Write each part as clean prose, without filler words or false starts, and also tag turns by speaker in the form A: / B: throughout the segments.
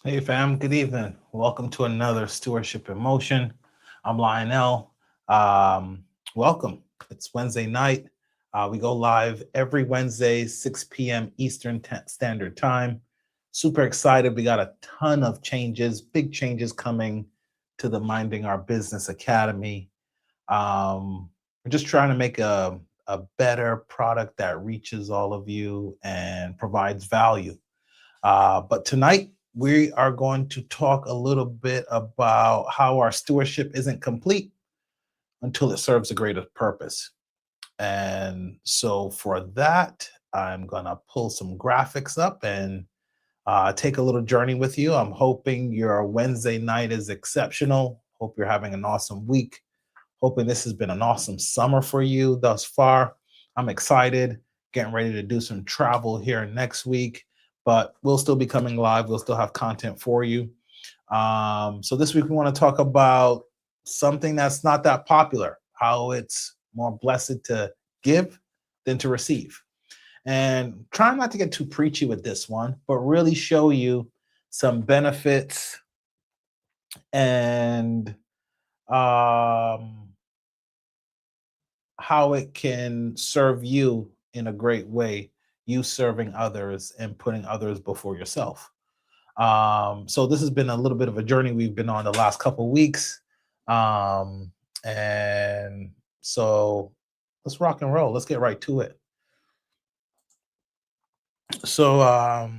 A: Hey fam, good evening. Welcome to another Stewardship in Motion. I'm Lionel. Um, Welcome. It's Wednesday night. We go live every Wednesday, 6 p.m. Eastern Standard Time. Super excited. We got a ton of changes, big changes coming to the Minding Our Business Academy. We're just trying to make a better product that reaches all of you and provides value. But tonight, we are going to talk a little bit about how our stewardship isn't complete until it serves a greater purpose. And so, for that, I'm going to pull some graphics up and take a little journey with you. I'm hoping your Wednesday night is exceptional. Hope you're having an awesome week. Hoping this has been an awesome summer for you thus far. I'm excited, getting ready to do some travel here next week, but we'll still be coming live. We'll still have content for you. So this week we want to talk about something that's not that popular, how it's more blessed to give than to receive. And try not to get too preachy with this one, but really show you some benefits and um, how it can serve you in a great way, you serving others and putting others before yourself. So this has been a little bit of a journey we've been on the last couple of weeks. Um, and so let's rock and roll. Let's get right to it. So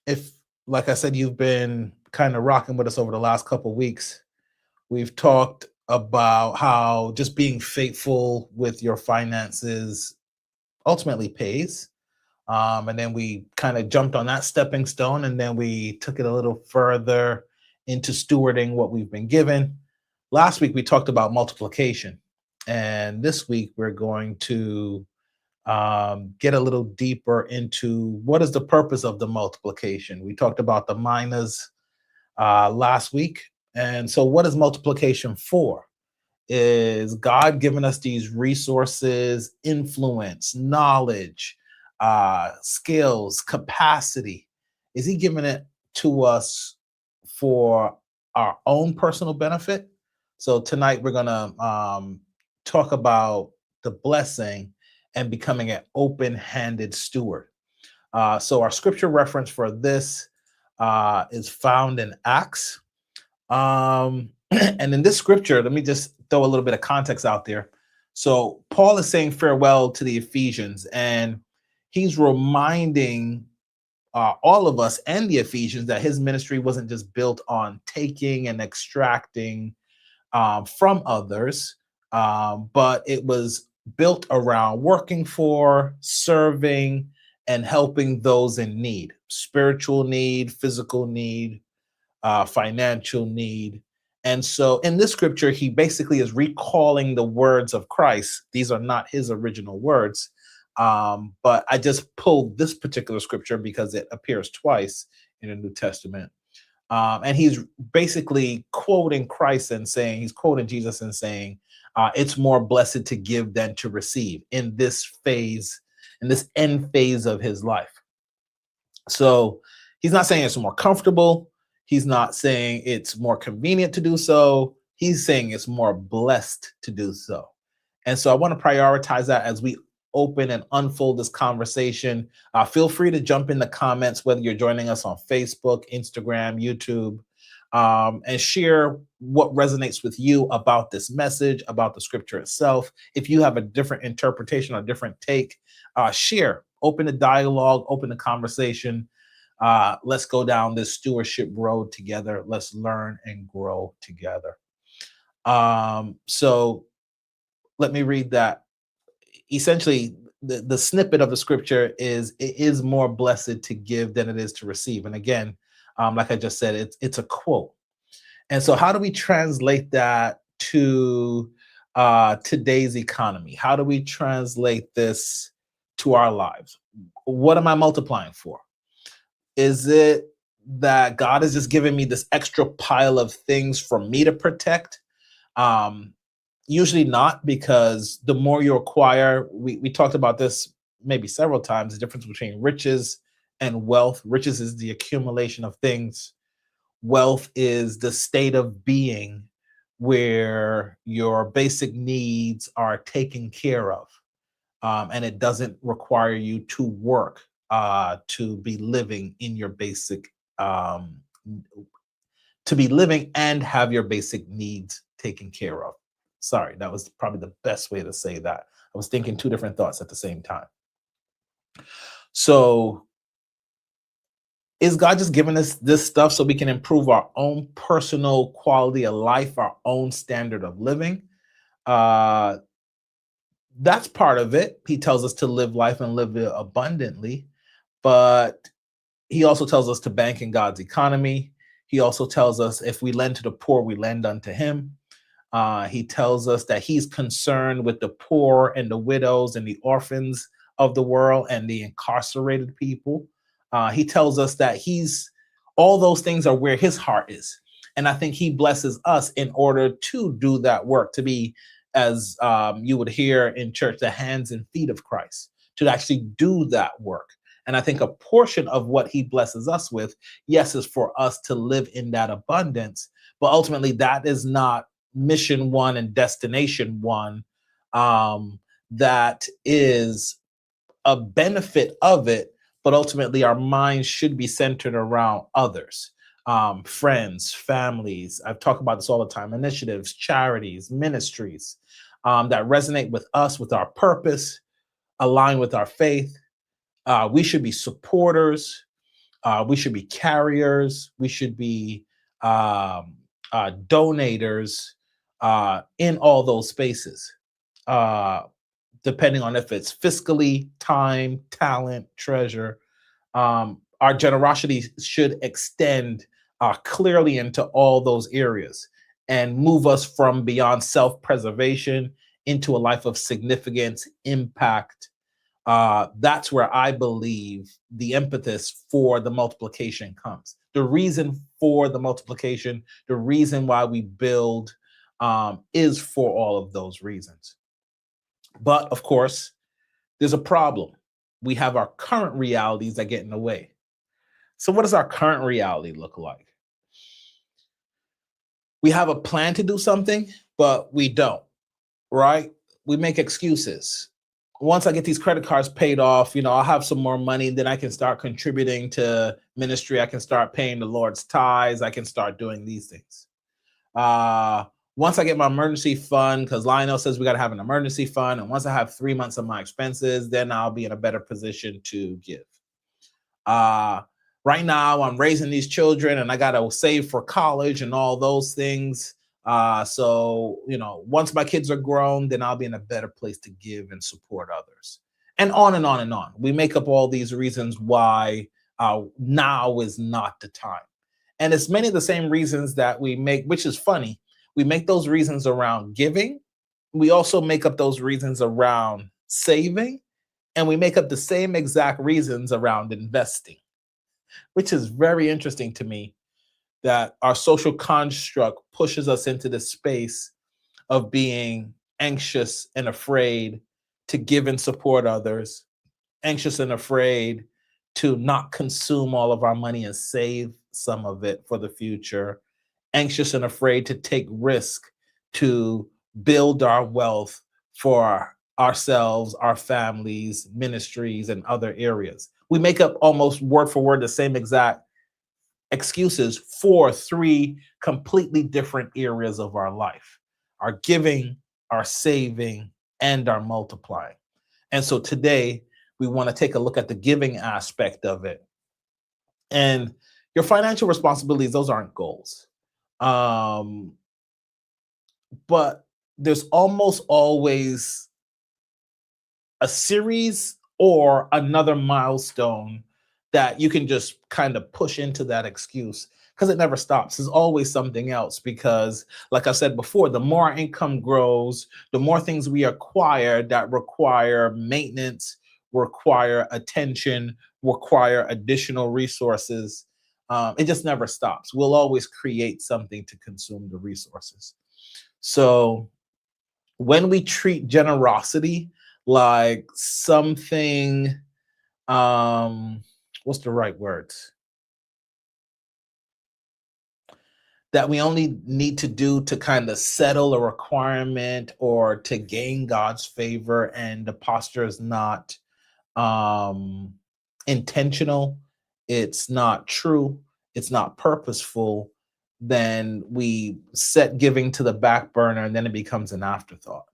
A: if, like I said, you've been kind of rocking with us over the last couple of weeks, we've talked about how just being faithful with your finances ultimately pays. And then we kind of jumped on that stepping stone, and then we took it a little further into stewarding what we've been given. Last week we talked about multiplication, and this week we're going to get a little deeper into what is the purpose of the multiplication. We talked about the minors last week, and so what is multiplication for? Is God giving us these resources, influence, knowledge, skills, capacity? Is He giving it to us for our own personal benefit? So tonight we're going to talk about the blessing and becoming an open handed steward. So our scripture reference for this is found in Acts and in this scripture, let me just throw a little bit of context out there. So Paul is saying farewell to the Ephesians, and he's reminding all of us and the Ephesians that his ministry wasn't just built on taking and extracting from others, but it was built around working for, serving, and helping those in need, spiritual need, physical need, financial need. And so in this scripture, he basically is recalling the words of Christ. These are not his original words, but I just pulled this particular scripture because it appears twice in the New Testament. And he's basically quoting Christ and saying, he's quoting Jesus and saying, it's more blessed to give than to receive in this phase, in this end phase of his life. So he's not saying it's more comfortable. He's not saying it's more convenient to do so. He's saying it's more blessed to do so. And so I want to prioritize that as we open and unfold this conversation. Feel free to jump in the comments, whether you're joining us on Facebook, Instagram, YouTube, and share what resonates with you about this message, about the scripture itself. If you have a different interpretation or different take, share, open the dialogue, open the conversation. Let's go down this stewardship road together. Let's learn and grow together. So let me read that. Essentially, the snippet of the scripture is it is more blessed to give than it is to receive. And again, like I just said, it's a quote. And so how do we translate that to today's economy? How do we translate this to our lives? What am I multiplying for? Is it that God is just giving me this extra pile of things for me to protect? Um, Usually not, because the more you acquire, we talked about this maybe several times, the difference between riches and wealth. Riches is the accumulation of things. Wealth is the state of being where your basic needs are taken care of, and it doesn't require you to work to be living in your basic um, to be living and have your basic needs taken care of. Sorry, that was probably the best way to say that. I was thinking two different thoughts at the same time. So, is God just giving us this stuff so we can improve our own personal quality of life, our own standard of living? Uh, that's part of it. He tells us to live life and live it abundantly, but he also tells us to bank in God's economy. He also tells us if we lend to the poor, we lend unto him. He tells us that he's concerned with the poor and the widows and the orphans of the world and the incarcerated people. He tells us that he's all those things are where his heart is. And I think he blesses us in order to do that work, to be, as you would hear in church, the hands and feet of Christ, to actually do that work. And I think a portion of what he blesses us with, yes, is for us to live in that abundance. But ultimately, that is not mission one and destination one. That is a benefit of it, but ultimately our minds should be centered around others, friends, families. I've talked about this all the time: initiatives, charities, ministries that resonate with us, with our purpose, align with our faith. We should be supporters. We should be carriers. We should be donators in all those spaces, depending on if it's fiscally, time, talent, treasure. Our generosity should extend clearly into all those areas and move us from beyond self preservation into a life of significance, impact. That's where I believe the impetus for the multiplication comes. The reason for the multiplication, the reason why we build, is for all of those reasons. But of course, there's a problem. We have our current realities that get in the way. So, what does our current reality look like? We have a plan to do something, but we don't, right? We make excuses. Once I get these credit cards paid off, I'll have some more money. Then I can start contributing to ministry. I can start paying the Lord's tithes. I can start doing these things. Once I get my emergency fund, because Lionel says we got to have an emergency fund. And once I have 3 months of my expenses, then I'll be in a better position to give. Right now, I'm raising these children and I got to save for college and all those things. So, once my kids are grown, then I'll be in a better place to give and support others. And on and on and on. We make up all these reasons why now is not the time. And it's many of the same reasons that we make, which is funny. We make those reasons around giving. We also make up those reasons around saving. And we make up the same exact reasons around investing, which is very interesting to me, that our social construct pushes us into this space of being anxious and afraid to give and support others, anxious and afraid to not consume all of our money and save some of it for the future, anxious and afraid to take risk to build our wealth for ourselves, our families, ministries, and other areas. We make up almost word for word the same exact excuses for three completely different areas of our life: our giving, our saving, and our multiplying. And so today we want to take a look at the giving aspect of it. And your financial responsibilities, those aren't goals. Um, but there's almost always a series or another milestone that you can just kind of push into that excuse, because it never stops. There's always something else. Because, like I said before, the more our income grows, the more things we acquire that require maintenance, require attention, require additional resources. It just never stops. We'll always create something to consume the resources. So when we treat generosity like something, what's the right words that we only need to do to kind of settle a requirement or to gain God's favor, and the posture is not um intentional, it's not true, it's not purposeful, then we set giving to the back burner and then it becomes an afterthought.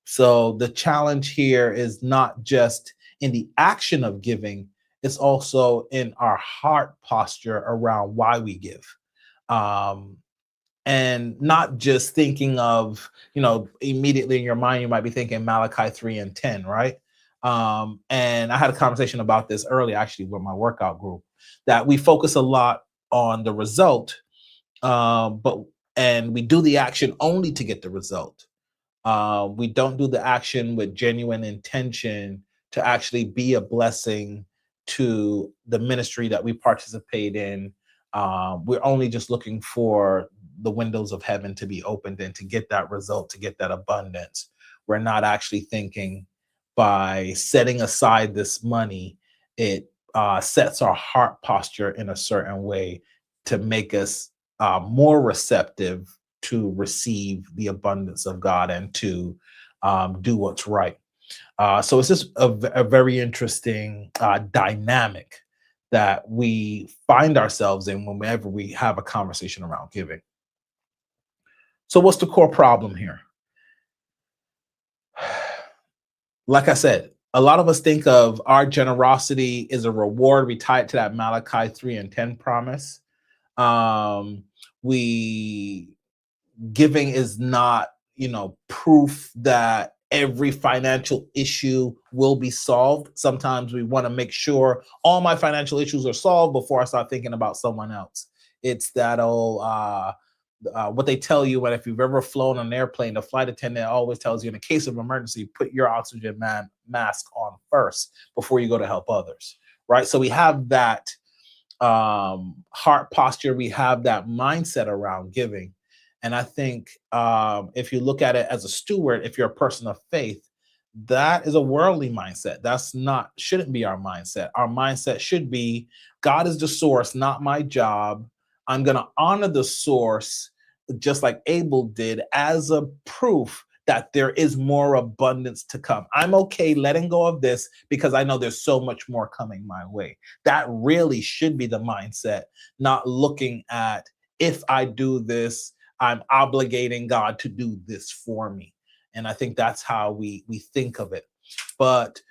A: So the challenge here is not just in the action of giving, it's also in our heart posture around why we give. um and not just thinking of, immediately in your mind, you might be thinking Malachi 3 and 10, right? And I had a conversation about this earlier, actually, with my workout group, that we focus a lot on the result, but and we do the action only to get the result. We don't do the action with genuine intention to actually be a blessing to the ministry that we participate in. We're only just looking for the windows of heaven to be opened and to get that result, to get that abundance. We're not actually thinking by setting aside this money, it sets our heart posture in a certain way to make us more receptive to receive the abundance of God and to do what's right. So it's just a very interesting dynamic that we find ourselves in whenever we have a conversation around giving. So, what's the core problem here? Like I said, a lot of us think of our generosity is a reward. We tie it to that Malachi 3 and 10 promise. We Giving is not, proof that every financial issue will be solved. Sometimes we want to make sure all my financial issues are solved before I start thinking about someone else. It's that old what they tell you when, if you've ever flown on an airplane, the flight attendant always tells you, in a case of emergency, put your oxygen mask on first before you go to help others, right? So we have that heart posture, we have that mindset around giving. And I think if you look at it as a steward, if you're a person of faith, that is a worldly mindset. That's not, shouldn't be our mindset. Our mindset should be, God is the source, not my job. I'm going to honor the source, just like Abel did, as a proof that there is more abundance to come. I'm okay letting go of this because I know there's so much more coming my way. That really should be the mindset, not looking at, if I do this, I'm obligating God to do this for me. And I think that's how we think of it. But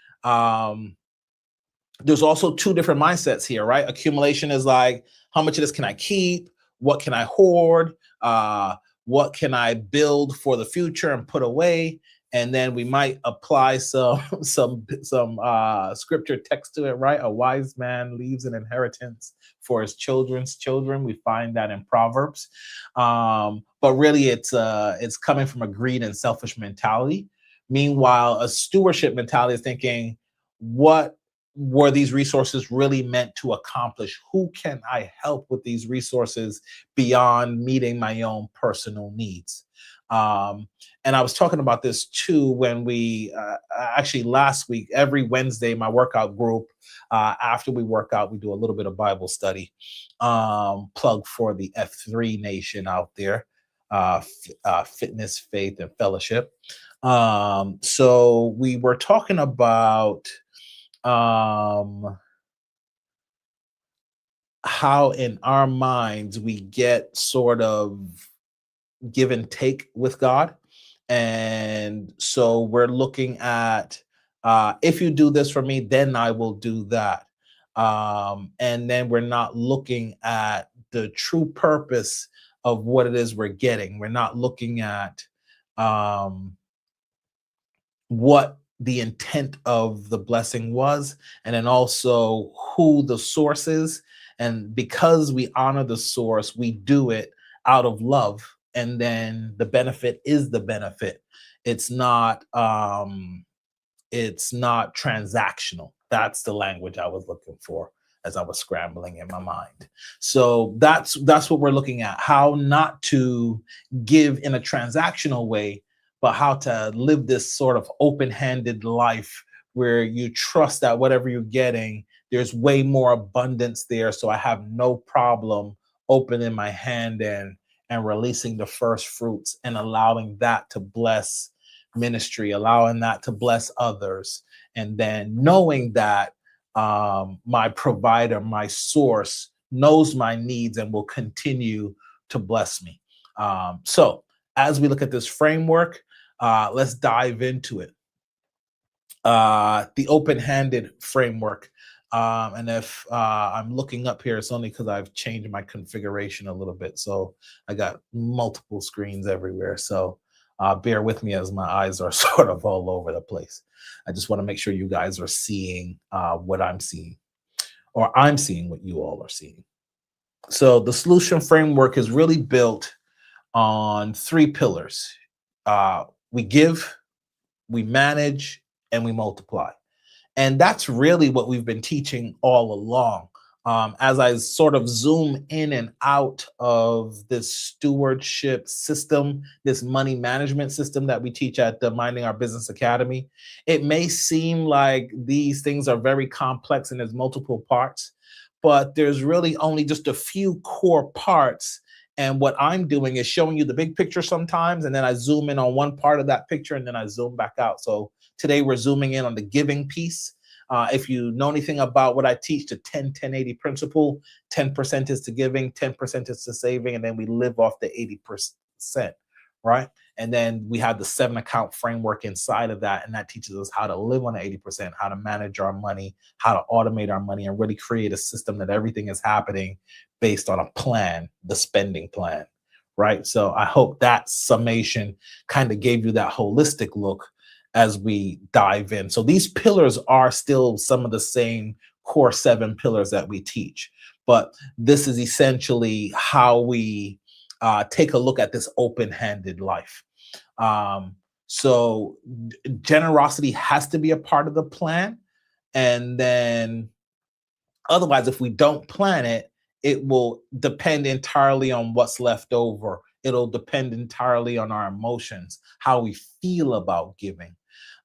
A: there's also two different mindsets here, right? Accumulation is like, how much of this can I keep? What can I hoard? What can I build for the future and put away? And then we might apply some some scripture text to it, right? A wise man leaves an inheritance for his children's children. We find that in Proverbs, but really it's coming from a greed and selfish mentality. Meanwhile, a stewardship mentality is thinking, what were these resources really meant to accomplish? Who can I help with these resources beyond meeting my own personal needs? And I was talking about this too when we actually last week, every Wednesday, my workout group, after we work out, we do a little bit of Bible study. Plug for the F3 Nation out there, fitness, faith, and fellowship. So we were talking about how in our minds we get sort of give and take with God. And so we're looking at, if you do this for me, then I will do that. And then we're not looking at the true purpose of what it is we're getting. We're not looking at what the intent of the blessing was, and then also who the source is. And because we honor the source, we do it out of love. And then the benefit is the benefit. It's not transactional. That's the language I was looking for as I was scrambling in my mind. So that's what we're looking at, how not to give in a transactional way, but how to live this sort of open-handed life where you trust that whatever you're getting, there's way more abundance there. So I have no problem opening my hand and releasing the first fruits and allowing that to bless ministry, allowing that to bless others. And then knowing that my provider, my source, knows my needs and will continue to bless me. So, as we look at this framework, let's dive into it. The open-handed framework. And if I'm looking up here, it's only because I've changed my configuration a little bit. So I got multiple screens everywhere. So bear with me as my eyes are sort of all over the place. I just want to make sure you guys are seeing what I'm seeing, or I'm seeing what you all are seeing. So the solution framework is really built on three pillars. We give, we manage, and we multiply. And that's really what we've been teaching all along. As I sort of zoom in and out of this stewardship system, this money management system that we teach at the Minding Our Business Academy, it may seem like these things are very complex and there's multiple parts, but there's really only just a few core parts. And what I'm doing is showing you the big picture sometimes, and then I zoom in on one part of that picture, and then I zoom back out. So today we're zooming in on the giving piece. If you know anything about what I teach, the 10-10-80 principle, 10% is to giving, 10% is to saving, and then we live off the 80%, right? And then we have the 7-account framework inside of that, and that teaches us how to live on the 80%, how to manage our money, how to automate our money, and really create a system that everything is happening based on a plan, the spending plan, right? So I hope that summation kind of gave you that holistic look as we dive in. So these pillars are still some of the same core 7 pillars that we teach, but this is essentially how we take a look at this open-handed life. So generosity has to be a part of the plan. And then otherwise, if we don't plan it, it will depend entirely on what's left over. It'll depend entirely on our emotions, how we feel about giving.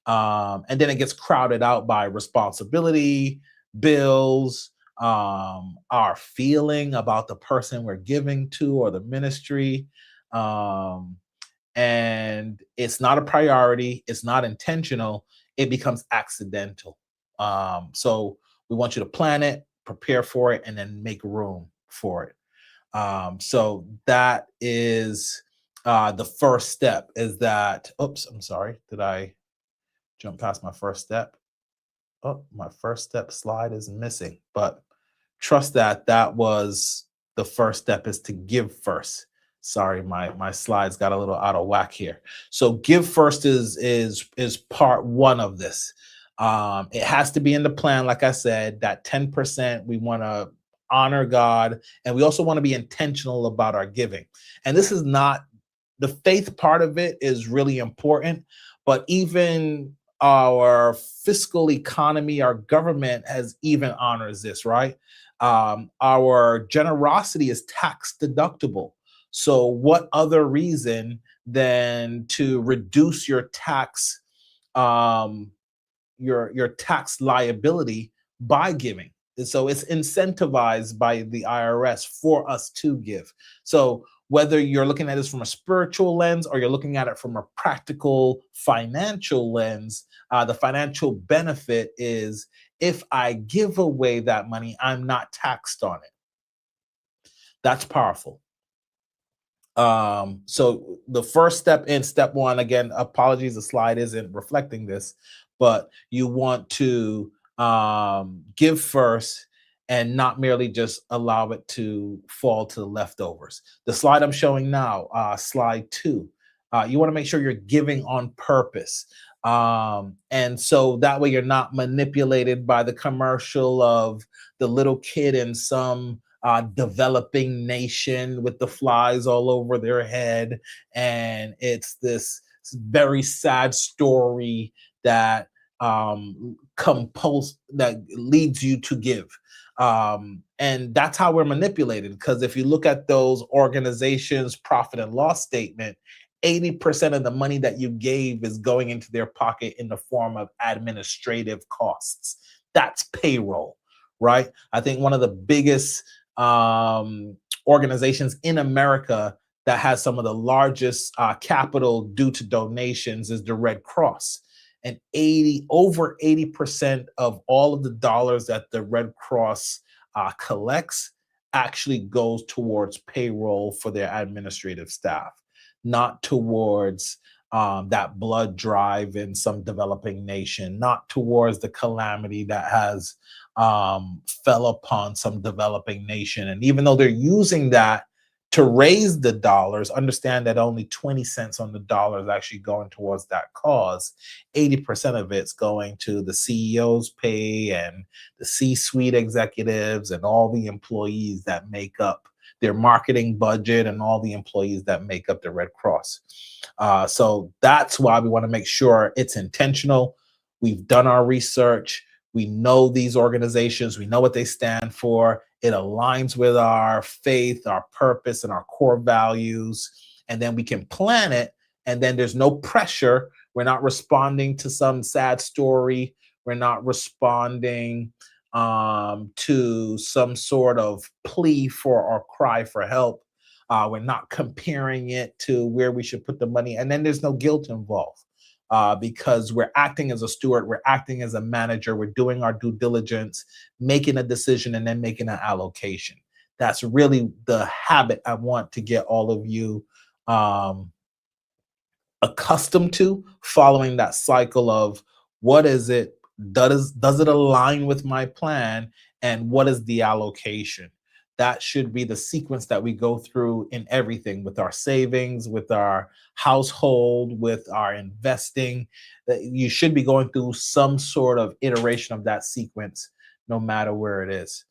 A: And then it gets crowded out by responsibility, bills, our feeling about the person we're giving to or the ministry. And it's not a priority, it's not intentional, it becomes accidental. So we want you to plan it, prepare for it, and then make room for it. So that is the first step is that, oops, I'm sorry, did I jump past my first step? Oh, my first step slide is missing, but trust that that was the first step, is to give first. Sorry, my slides got a little out of whack here. So give first is part one of this. It has to be in the plan, like I said, that 10% we want to honor God, and we also want to be intentional about our giving. And this is not, the faith part of it is really important, but even our fiscal economy, our government has even honors this, right? Our generosity is tax deductible. So what other reason than to reduce your tax, your tax liability by giving? And so it's incentivized by the IRS for us to give. So whether you're looking at this from a spiritual lens or you're looking at it from a practical financial lens, the financial benefit is, if I give away that money, I'm not taxed on it. That's powerful. So the first step in step one, again, apologies, the slide isn't reflecting this, but you want to give first and not merely just allow it to fall to the leftovers. The slide I'm showing now, slide 2, you want to make sure you're giving on purpose. And so that way you're not manipulated by the commercial of the little kid in some developing nation with the flies all over their head. And it's this very sad story that that leads you to give. And that's how we're manipulated, because if you look at those organizations' profit and loss statement, 80% of the money that you gave is going into their pocket in the form of administrative costs. That's payroll, right? I think one of the biggest organizations in America that has some of the largest capital due to donations is the Red Cross. And over 80% of all of the dollars that the Red Cross collects actually goes towards payroll for their administrative staff, not towards that blood drive in some developing nation, not towards the calamity that has fell upon some developing nation. And even though they're using that to raise the dollars, understand that only 20 cents on the dollar is actually going towards that cause. 80% of it's going to the CEO's pay and the C-suite executives and all the employees that make up their marketing budget and all the employees that make up the Red Cross. So that's why we want to make sure it's intentional. We've done our research. We know these organizations, we know what they stand for. It aligns with our faith, our purpose, and our core values. And then we can plan it. And then there's no pressure. We're not responding to some sad story. We're not responding to some sort of plea for or cry for help. We're not comparing it to where we should put the money. And then there's no guilt involved because we're acting as a steward, we're acting as a manager, we're doing our due diligence, making a decision, and then making an allocation. That's really the habit I want to get all of you um, accustomed to, following that cycle of what is it, does it align with my plan, and what is the allocation. That should be the sequence that we go through in everything, with our savings, with our household, with our investing. That you should be going through some sort of iteration of that sequence, no matter where it is.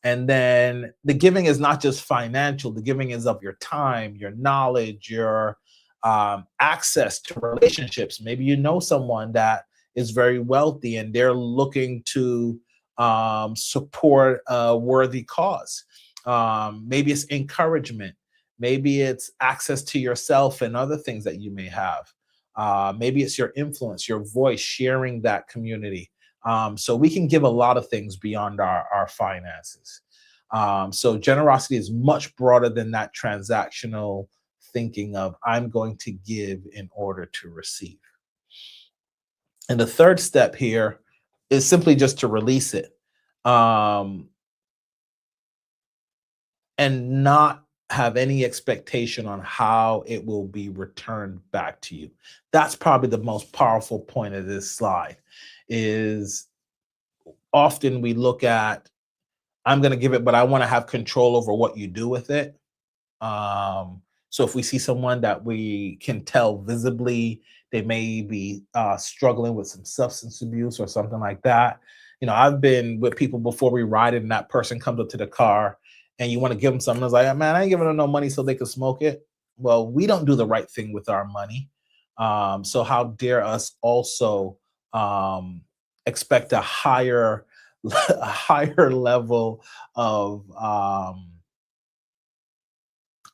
A: And then the giving is not just financial, the giving is of your time, your knowledge, your access to relationships. Maybe you know someone that is very wealthy and they're looking to support a worthy cause. Maybe it's encouragement. Maybe it's access to yourself and other things that you may have. Maybe it's your influence, your voice, sharing that community. So we can give a lot of things beyond our finances. So generosity is much broader than that transactional thinking of I'm going to give in order to receive. And the third step here is simply just to release it. Um, and not have any expectation on how it will be returned back to you. That's probably the most powerful point of this slide. Is often we look at, I'm going to give it, but I want to have control over what you do with it. So if we see someone that we can tell visibly they may be struggling with some substance abuse or something like that. You know, I've been with people before, we ride and that person comes up to the car and you want to give them something. I was like, man, I ain't giving them no money so they can smoke it. Well, we don't do the right thing with our money. So how dare us also expect a higher a higher level of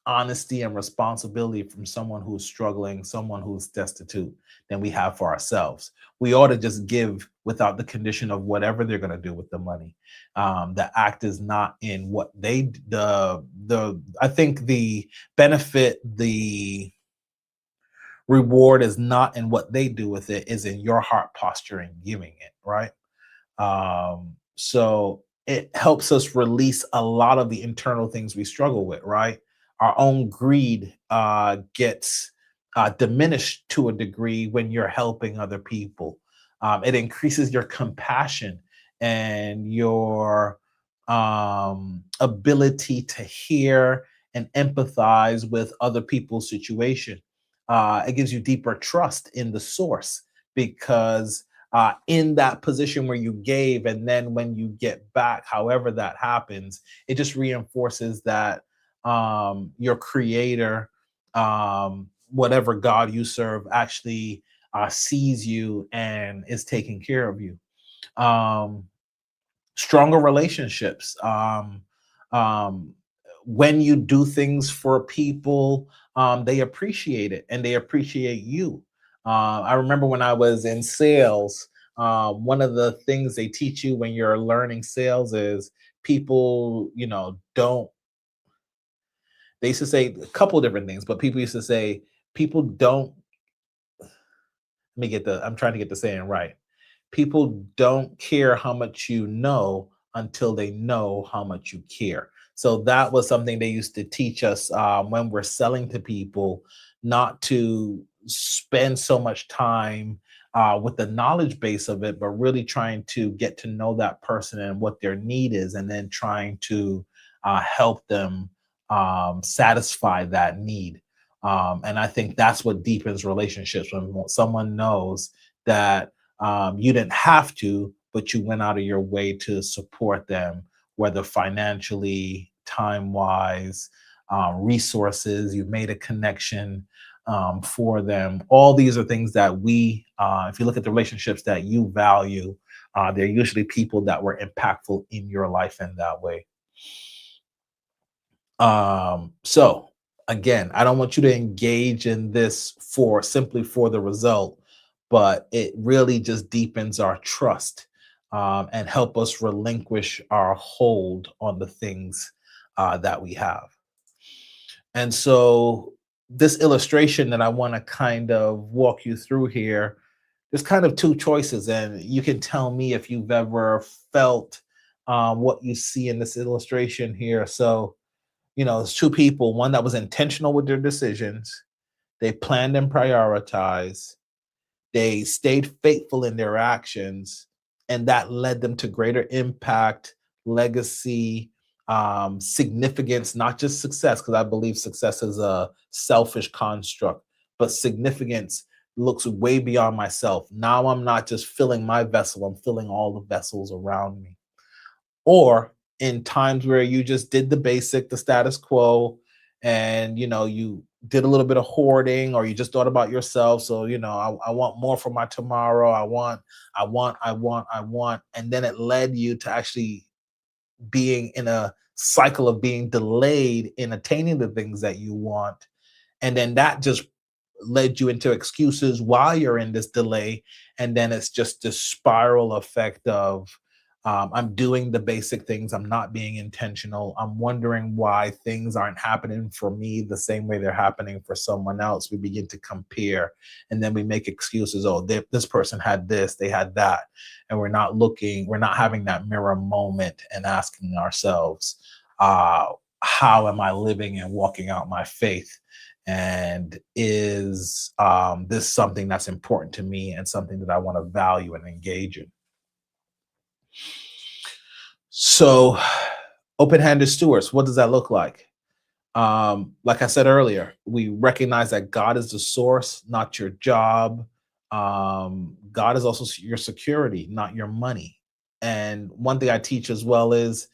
A: honesty and responsibility from someone who's struggling, someone who's destitute, than we have for ourselves. We ought to just give without the condition of whatever they're going to do with the money. The act is not in what they the I think the benefit, the reward is not in what they do with it, is in your heart posture and giving it, right? So it helps us release a lot of the internal things we struggle with, right? Our own greed gets diminished to a degree when you're helping other people. It increases your compassion and your ability to hear and empathize with other people's situation. It gives you deeper trust in the source because in that position where you gave, and then when you get back, however that happens, it just reinforces that your creator, whatever God you serve, actually sees you and is taking care of you. Um, Stronger relationships. Um, when you do things for people, they appreciate it and they appreciate you. I remember when I was in sales, One of the things they teach you when you're learning sales is people, don't. They used to say a couple different things, but people used to say people don't. Let me get the. I'm trying to get the saying right. People don't care how much you know until they know how much you care. So that was something they used to teach us when we're selling to people, not to spend so much time with the knowledge base of it, but really trying to get to know that person and what their need is, and then trying to help them satisfy that need. And I think that's what deepens relationships when someone knows that you didn't have to, but you went out of your way to support them, whether financially, time wise, resources, you made a connection for them. All these are things that if you look at the relationships that you value, they're usually people that were impactful in your life in that way. So again, I don't want you to engage in this for simply for the result, but it really just deepens our trust and help us relinquish our hold on the things that we have. And so this illustration that I want to kind of walk you through here, there's kind of two choices, and you can tell me if you've ever felt what you see in this illustration here. So it's two people, one that was intentional with their decisions, they planned and prioritized, they stayed faithful in their actions, and that led them to greater impact, legacy, significance, not just success, because I believe success is a selfish construct, but significance looks way beyond myself. Now I'm not just filling my vessel, I'm filling all the vessels around me. Or in times where you just did the basic, the status quo, and you did a little bit of hoarding, or you just thought about yourself. So I want more for my tomorrow. I want, and then it led you to actually being in a cycle of being delayed in attaining the things that you want, and then that just led you into excuses while you're in this delay. And then it's just this spiral effect of I'm doing the basic things, I'm not being intentional, I'm wondering why things aren't happening for me the same way they're happening for someone else. We begin to compare, and then we make excuses. Oh, this person had this, they had that. And we're not having that mirror moment and asking ourselves, uh, how am I living and walking out my faith? And is this something that's important to me and something that I want to value and engage in? So, open-handed stewards, what does that look like? Like I said earlier, we recognize that God is the source, not your job. God is also your security, not your money. And one thing I teach as well is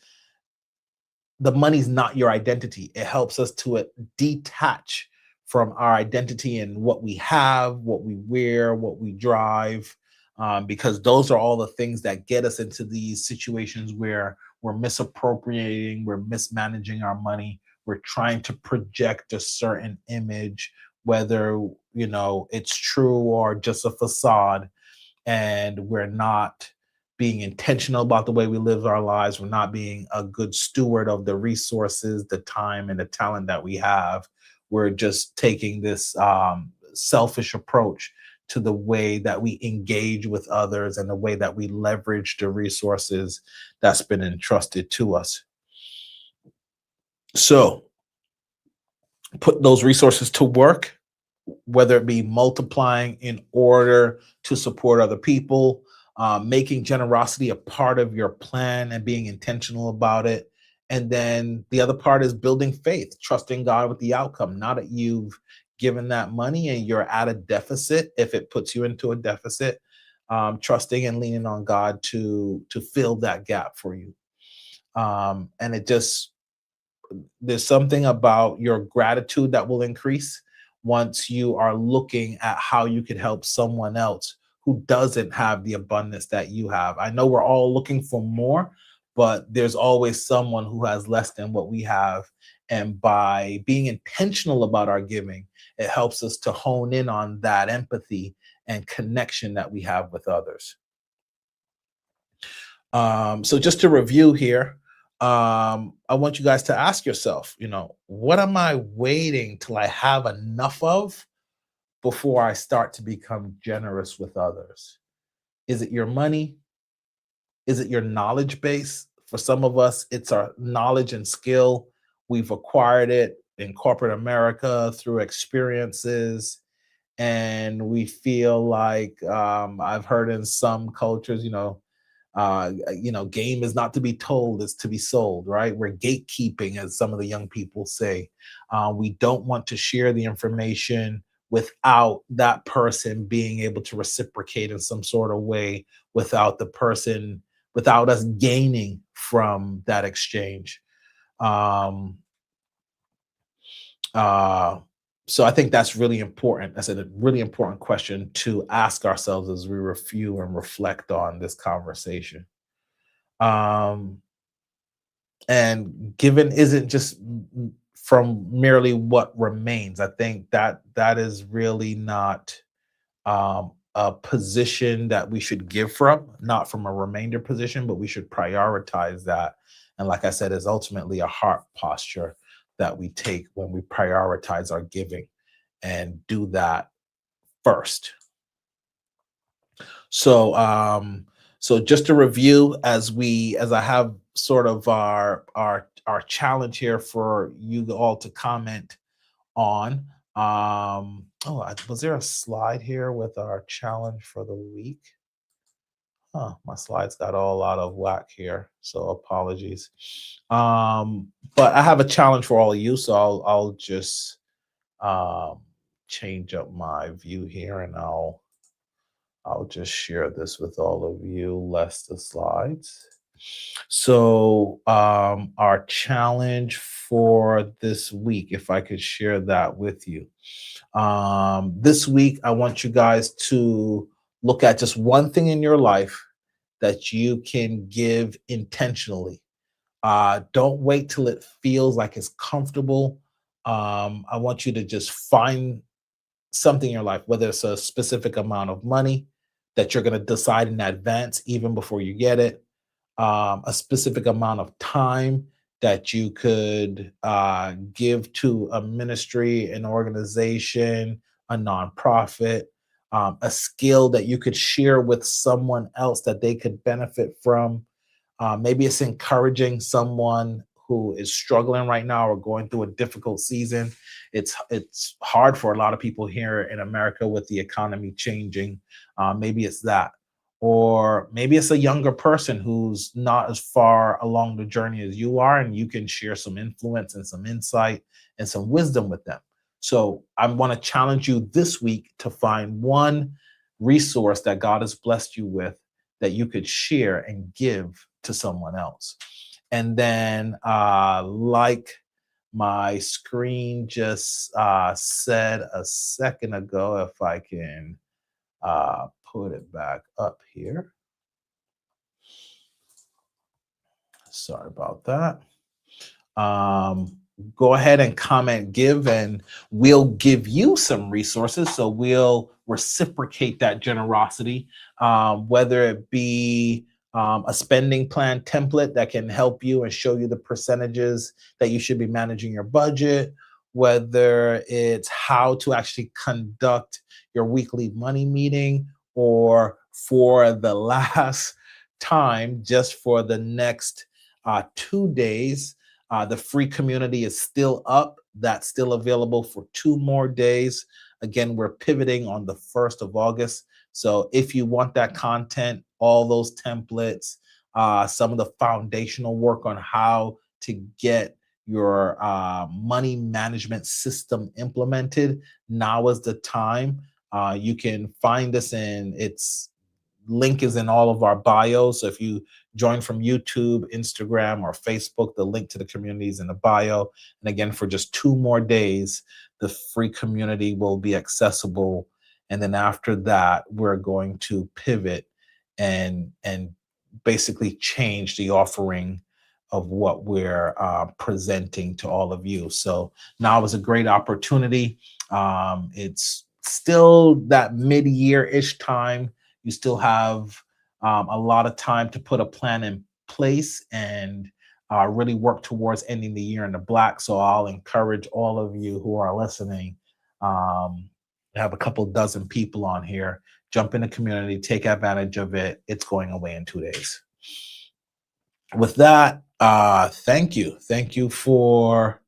A: the money's not your identity. It helps us to detach from our identity and what we have, what we wear, what we drive, because those are all the things that get us into these situations where we're misappropriating, we're mismanaging our money, we're trying to project a certain image, whether it's true or just a facade, and we're not being intentional about the way we live our lives. We're not being a good steward of the resources, the time, and the talent that we have. We're just taking this selfish approach to the way that we engage with others and the way that we leverage the resources that's been entrusted to us. So, put those resources to work, whether it be multiplying in order to support other people, making generosity a part of your plan and being intentional about it. And then the other part is building faith, trusting God with the outcome. Now that you've given that money and you're at a deficit, if it puts you into a deficit, trusting and leaning on God to fill that gap for you. And it just there's something about your gratitude that will increase once you are looking at how you could help someone else who doesn't have the abundance that you have. I know we're all looking for more, but there's always someone who has less than what we have. And by being intentional about our giving, it helps us to hone in on that empathy and connection that we have with others. So just to review here, I want you guys to ask yourself, what am I waiting till I have enough of before I start to become generous with others? Is it your money? Is it your knowledge base? For some of us, it's our knowledge and skill. We've acquired it in corporate America through experiences, and we feel like I've heard in some cultures, game is not to be told, it's to be sold, right? We're gatekeeping, as some of the young people say. We don't want to share the information without that person being able to reciprocate in some sort of way, without us gaining from that exchange. Um, uh, so I think that's really important. That's a really important question to ask ourselves as we review and reflect on this conversation. Um, and given isn't just from merely what remains. I think that that is really not a position that we should give from, not from a remainder position, but we should prioritize that. And like I said, is ultimately a heart posture that we take when we prioritize our giving and do that first. So, so just to review, as I have sort of our challenge here for you all to comment on. Was there a slide here with our challenge for the week? My slides got all out of whack here, so apologies. But I have a challenge for all of you, so I'll just um change up my view here, and I'll just share this with all of you, less the slides. So, our challenge for this week, if I could share that with you. This week, I want you guys to look at just one thing in your life that you can give intentionally. Don't wait till it feels like it's comfortable. I want you to just find something in your life, whether it's a specific amount of money that you're going to decide in advance, even before you get it, a specific amount of time that you could give to a ministry, an organization, a nonprofit, a skill that you could share with someone else that they could benefit from. Maybe it's encouraging someone who is struggling right now or going through a difficult season. It's hard for a lot of people here in America with the economy changing. Maybe it's that, or maybe it's a younger person who's not as far along the journey as you are, and you can share some influence and some insight and some wisdom with them. So I want to challenge you this week to find one resource that God has blessed you with that you could share and give to someone else. And then, like my screen just said a second ago, if I can put it back up here. Sorry about that. Um, Go ahead and comment give, and we'll give you some resources. So we'll reciprocate that generosity, whether it be a spending plan template that can help you and show you the percentages that you should be managing your budget, whether it's how to actually conduct your weekly money meeting, or for the last time, just for the next 2 days. The free community is still up. That's still available for 2 more days. Again, we're pivoting on the 1st of August. So if you want that content, all those templates, some of the foundational work on how to get your money management system implemented, now is the time. You can find us in its link is in all of our bios. So if you join from YouTube, Instagram, or Facebook, the link to the community is in the bio. And again, for just 2 more days, the free community will be accessible. And then after that, we're going to pivot and basically change the offering of what we're presenting to all of you. So now is a great opportunity. It's still that mid-year-ish time. You still have a lot of time to put a plan in place and really work towards ending the year in the black. So I'll encourage all of you who are listening. I have a couple dozen people on here. Jump in the community, take advantage of it. It's going away in 2 days. With that, thank you. Thank you for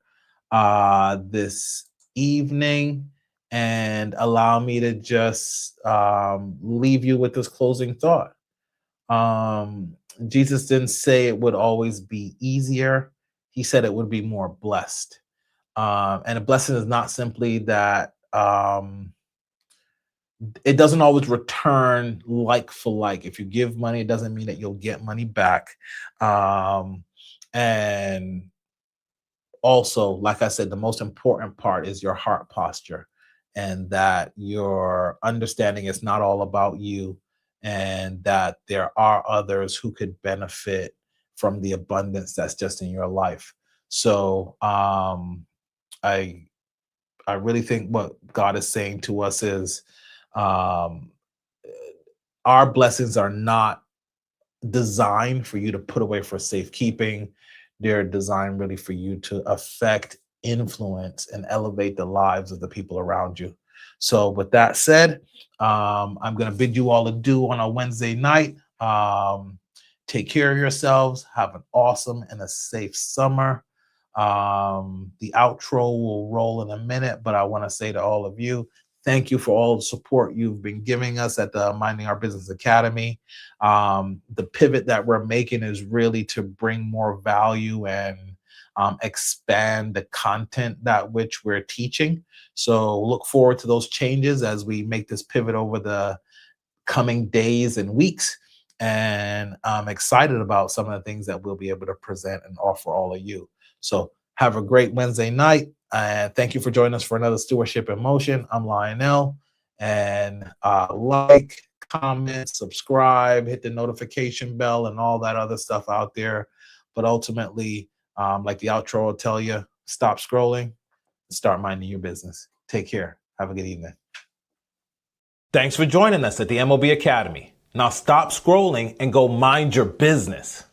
A: this evening, and allow me to just leave you with this closing thought. Jesus didn't say it would always be easier. He said it would be more blessed. And a blessing is not simply that it doesn't always return like for like. If you give money, it doesn't mean that you'll get money back. And also, like I said, the most important part is your heart posture, and that your understanding is not all about you, and that there are others who could benefit from the abundance that's just in your life. So I I really think what God is saying to us is um, our blessings are not designed for you to put away for safekeeping. They're designed really for you to affect, influence, and elevate the lives of the people around you. So, with that said, I'm going to bid you all adieu on a Wednesday night. Take care of yourselves. Have an awesome and a safe summer. The outro will roll in a minute, but I want to say to all of you, thank you for all the support you've been giving us at the Minding Our Business Academy. The pivot that we're making is really to bring more value and expand the content that which we're teaching. So look forward to those changes as we make this pivot over the coming days and weeks. And I'm excited about some of the things that we'll be able to present and offer all of you. So have a great Wednesday night. And thank you for joining us for another Stewardship in Motion. I'm Lionel. And like, comment, subscribe, hit the notification bell, and all that other stuff out there. But ultimately, like the outro will tell you, stop scrolling and start minding your business. Take care. Have a good evening. Thanks for joining us at the MOB Academy. Now stop scrolling and go mind your business.